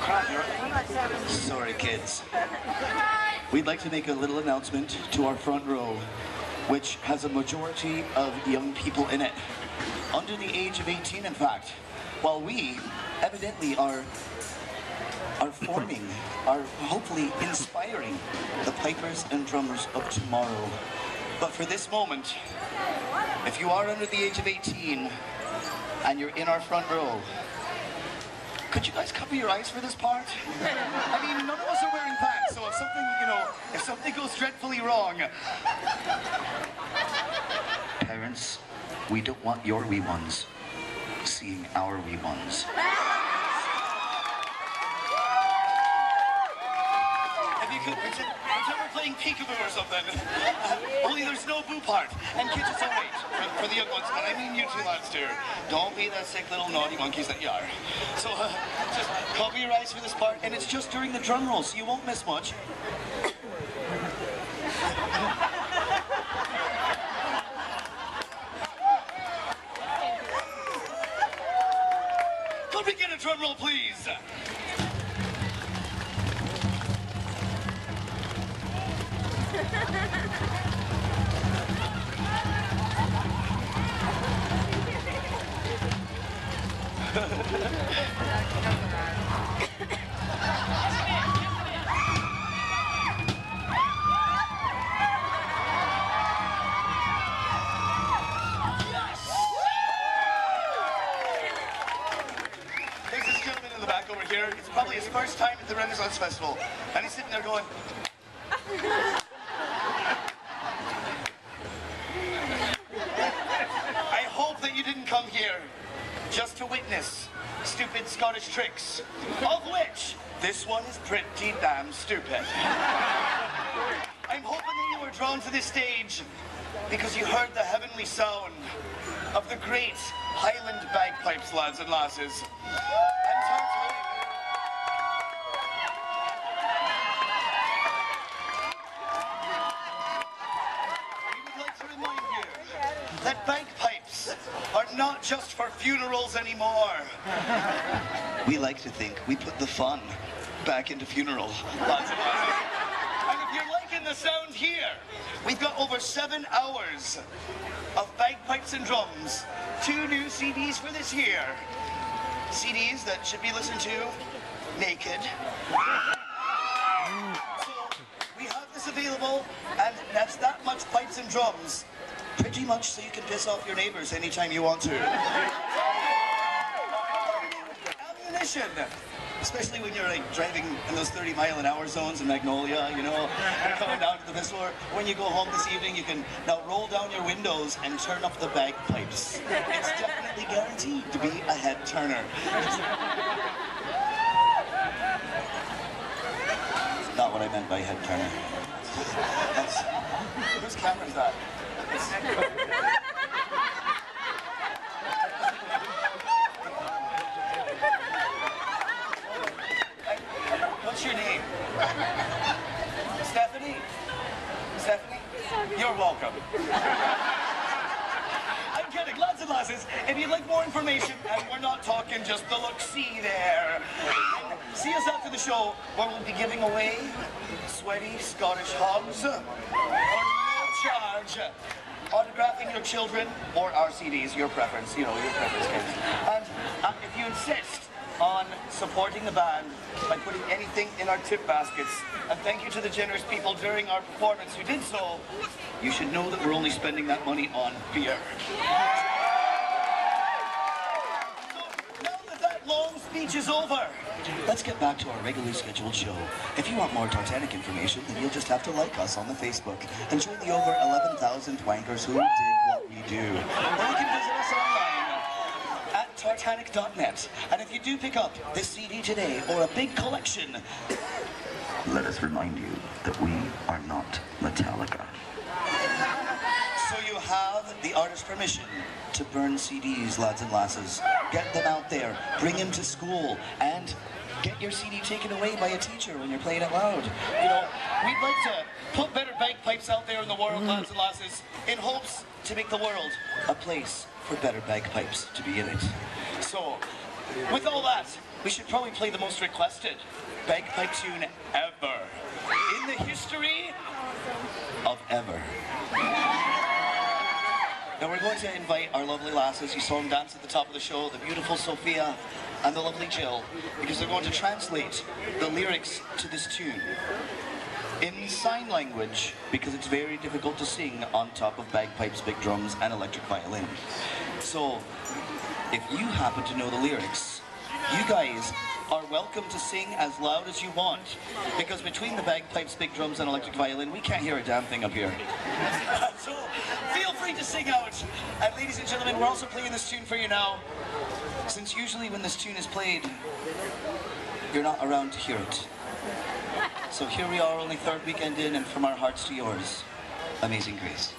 crap, you're... Sorry, kids. We'd like to make a little announcement to our front row, which has a majority of young people in it. Under the age of 18, in fact. While we, evidently, are forming, are hopefully inspiring the pipers and drummers of tomorrow. But for this moment, if you are under the age of 18 and you're in our front row, could you guys cover your eyes for this part? I mean, none of us are wearing pants, so if something, you know, if something goes dreadfully wrong. Parents, we don't want your wee ones seeing our wee ones. If you could pretend we're playing peekaboo or something. Only there's no boo part. And kids, it's alright for the young ones. And I mean you two lads too. Don't be the sick little naughty monkeys that you are. So just cover your eyes for this part. And it's just during the drum roll, so you won't miss much. Could we get a drum roll, please? There's this gentleman in the back over here. It's probably his first time at the Rennaisance Festival. And he's sitting there going... I hope that you didn't come here just to witness stupid Scottish tricks, of which this one is pretty damn stupid. I'm hoping that you were drawn to this stage because you heard the heavenly sound of the great Highland bagpipes, lads and lasses. And Tartanic. We would like to remind you that bagpipes are not just for funerals anymore. We like to think we put the fun back into funeral, lads and lasses. And if you're liking the sound here, we've got over 7 hours of bagpipes and drums, 2 new CDs for this year. CDs that should be listened to naked. So we have this available, and that's that much pipes and drums. Pretty much so you can piss off your neighbors anytime you want to. Ammunition! Especially when you're like driving in those 30-mile-an-hour zones in Magnolia, you know, you're coming down to the Whistler. When you go home this evening, you can now roll down your windows and turn up the bagpipes. It's definitely guaranteed to be a head turner. It's not what I meant by head turner. Whose camera is that? What's your name? Stephanie? Stephanie? You're welcome. I'm kidding, lads and lasses. If you'd like more information, and we're not talking just the look-see there, see us after the show, where we'll be giving away sweaty Scottish hogs for no charge, autographing your children or our CDs, your preference, you know, your preference, kids. And if you insist on supporting the band by putting anything in our tip baskets, and thank you to the generous people during our performance who did so, you should know that we're only spending that money on beer. So now that that long speech is over, let's get back to our regularly scheduled show. If you want more Tartanic information, then you'll just have to like us on the Facebook and join the over 11,000 wankers who dig what we do. Or you can visit us online at tartanic.net. And if you do pick up this CD today or a big collection, let us remind you that we are not Metallica. So you have the artist's permission to burn CDs, lads and lasses. Get them out there, bring them to school, and get your CD taken away by a teacher when you're playing it loud. You know, we'd like to put better bagpipes out there in the world, lads and lasses, in hopes to make the world a place for better bagpipes to be in it. So, with all that, we should probably play the most requested bagpipe tune ever in the history of ever. Now we're going to invite our lovely lasses. You saw them dance at the top of the show, the beautiful Sophia and the lovely Jill, because they're going to translate the lyrics to this tune in sign language, because it's very difficult to sing on top of bagpipes, big drums, and electric violin. So, if you happen to know the lyrics, you guys are welcome to sing as loud as you want, because between the bagpipes, big drums, and electric violin, we can't hear a damn thing up here. So, feel free to sing out. And ladies and gentlemen, we're also playing this tune for you now, since usually when this tune is played, you're not around to hear it. So here we are, only third weekend in, and from our hearts to yours, Amazing Grace.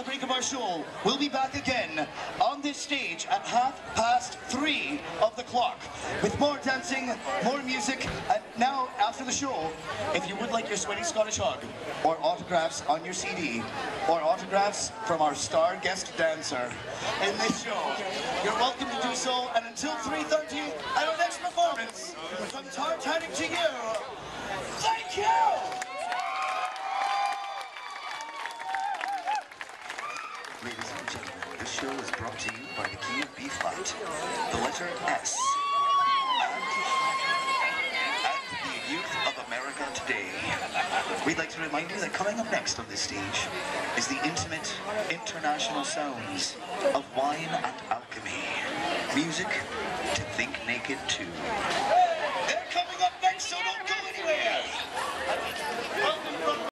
break of our show, we'll be back again on this stage at 3:30 of the clock with more dancing, more music, and now, after the show, if you would like your Sweaty Scottish Hug, or autographs on your CD, or autographs from our star guest dancer in this show, you're welcome to do so, and until 3:30, at our next performance, from Tartanic to you, thank you! Ladies and gentlemen, this show is brought to you by the key of B flat, the letter S, and the youth of America today. We'd like to remind you that coming up next on this stage is the intimate, international sounds of wine and alchemy. Music to think naked to.